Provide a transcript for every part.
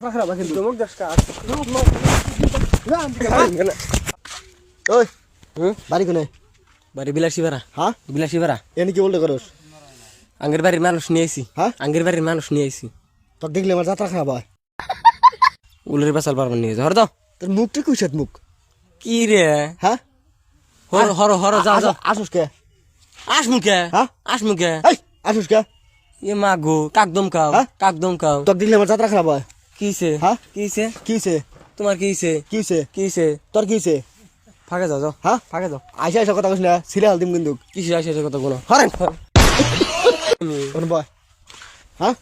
খারাপ কিন্তু চমক দশটা ওই বাড়ি কোনে বাড়ি বিলাসী বেড়া হ্যাঁ বিলাসী বেড়া এনে কি বলতে করস আঙ্গের বাড়ির মানুষ নিয়ে আইছি হ্যাঁ আঙ্গের বাড়ির মানুষ নিয়ে আইছি তোর দেখলে আমার যাত্রা খারাপ হয় উলের বাসাল পারবার নিয়ে হর দাও তোর মুখটা কুইসাত মুখ কি রে হ্যাঁ হর হর হর যা যা আসুস কে আস মুখে হ্যাঁ আস মুখে এই আসুস কে এ মা গো কাকদম খাও হ্যাঁ? কাকদম খাও তোর দেখলে আমার যাত্রা খারাপ হয় কিছে হ্যাঁ? কিছে কিছে তোমার কিছে কিছে কিছে তোর কিছে ফাঁকে যাও যাও হ্যাঁ ফাঁকে যাও আইসা আইসা কথা কইস না সিরিয়াল দিম কিন্তু কিসে আসে কথা কোনো হরেন কোন বয় হ্যাঁ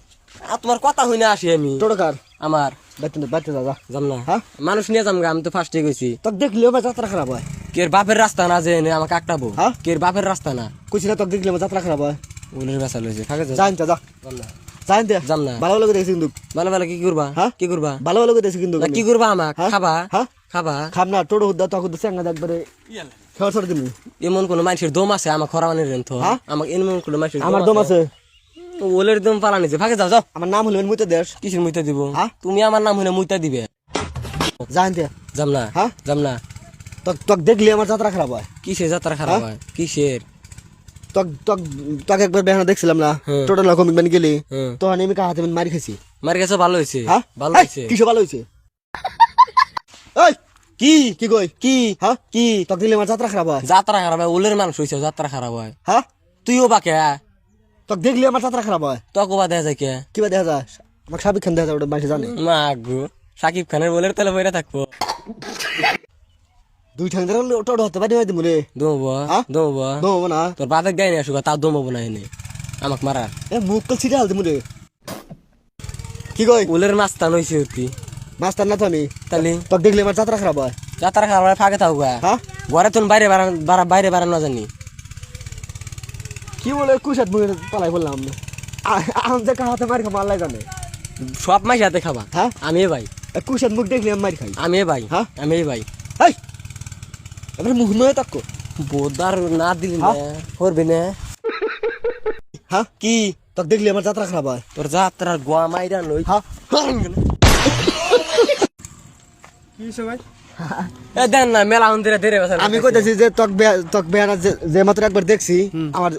তোমার কথা হই না আসি আমি টোটো কার আমার বাইতে যা যাম না হ্যাঁ? মানুষ নিয়ে যাম গা, আমি তো ফার্স্টে গেছি তোর দেখলে আমার যাত্রা খারাপ হয় কের বাপের রাস্তা না যে এনে আমাকে আটকাবো হ্যাঁ? কের বাপের রাস্তা না কুছি না তোর দেখলে আমার যাত্রা খারাপ হয় উলের বাসাল হয়েছে ফাঁকে যাও জানতে যা যাম না জানতে যাম না ভালো ভালো করে দেখছি কিন্তু ভালো ভালো কি করবা হ্যাঁ? কি করবা ভালো ভালো করে দেখছি কিন্তু না কি করবা আমাক হ্যাঁ? খাবা হ্যাঁ? খাবা খাম না টোটো হুদ্দা তখন তো চেঙ্গা একবারে খেয়াল ছড়ে দিবি এমন কোন মানুষের দম আছে আমার খরাবানের রেন তো হ্যাঁ? আমাকে এমন কোন মানুষের আমার দম আছে ওলের দম পালা নিছে ফাঁকে যাও যাও আমার নাম হলো মুইতে দেশ কিসের মুইতা দিব হ্যাঁ? তুমি আমার নাম হইলে মুইতা দিবে জানতে যাম না হ্যাঁ? যাম না তোক দেখলে আমার যাত্রা খারাপ হয় কিসের যাত্রা খারাপ হয় কিসের তোকে একবার বেহানা দেখছিলাম না হুম। টোটো না কমিটমেন্ট গেলি হুম। তখন আমি কাহাতে মারি খাইছি মার গেছে ভালো হয়েছে হ্যাঁ ভালো এই, হয়েছে কিসে ভালো হয়েছে এই কি কি কই কি হ্যাঁ কি তোক দিলে আমার যাত্রা খারাপ হয় যাত্রা খারাপ হয় ওলের মানুষ হয়েছে যাত্রা খারাপ হয় হ্যাঁ তুইও বাকে তোক দেখলে আমার যাত্রা খারাপ হয় তোকে বা দেখা যায় কে কিবা দেখা যায় আমাকে সাবিক খান দেখা যায় ওটা মানুষ জানে মা গো সাকিব খানের বলের তেলে বইরা থাকবো দুই ঠাং ধরে টোটো হতে পারি হয়তো মরে দমবো হ্যাঁ? দমবো দমবো না তোর বাপের গায়ে নিয়ে আসুক তাও দমবো না এনে আমাক মারা এ মুখ কল ছিটে হালতে মরে কি কই ওলের মাস্তান হয়েছে অতি মাস্টার না তো আমি তাহলে তোক দেখলে আমার যাত্রা খারাপ হয় যাত্রা খারাপ হয় ফাঁকে থাকবো হ্যাঁ ঘরে তুমি বাইরে বাইরে বাড়ানো জানি কি বলে কুশাত মুখে পালাই বললাম আমি যে কাহাতে মারি খাবো আল্লাহ জানে সব মাস হাতে খাবা হ্যাঁ? আমি এ ভাই কুশাত মুখ দেখলে আমি মারি খাই আমি এ ভাই হ্যাঁ? আমি এ ভাই এই এবার মুখ নয় তাক্কো বোদার না দিলি না হ্যাঁ? করবি না হ্যাঁ কি তোক দেখলে আমার যাত্রা খারাপ হয় তোর যাত্রার গোয়া মাইরা নই হ্যাঁ কি সবাই এ দেন না মেলা হন্দিরা দেরে বসে আমি কইতাছি যে তোক বেয়ানা যে মাত্র একবার দেখছি আমার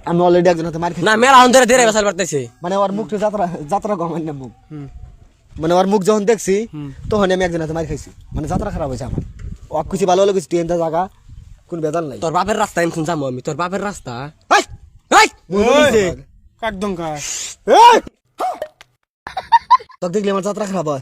আমি অলরেডি একজন হাতে মারি খাই না মেলা হন্দিরা দেরে বসাল পারতেছে মানে ওর মুখটা যাত্রা যাত্রা গমান না মুখ মানে ওর মুখ যখন দেখছি তখন আমি একজন হাতে মারি খাইছি মানে যাত্রা খারাপ হয়েছে আমার ও খুশি ভালো হলো কিছু ট্রেনটা জায়গা কোন বেদাল নাই তোর বাপের রাস্তা এমন যাবো আমি তোর বাপের রাস্তা এই এই মুখ বলিছে একদম কা এই তোক দেখলে আমার যাত্রা খারাপ হয়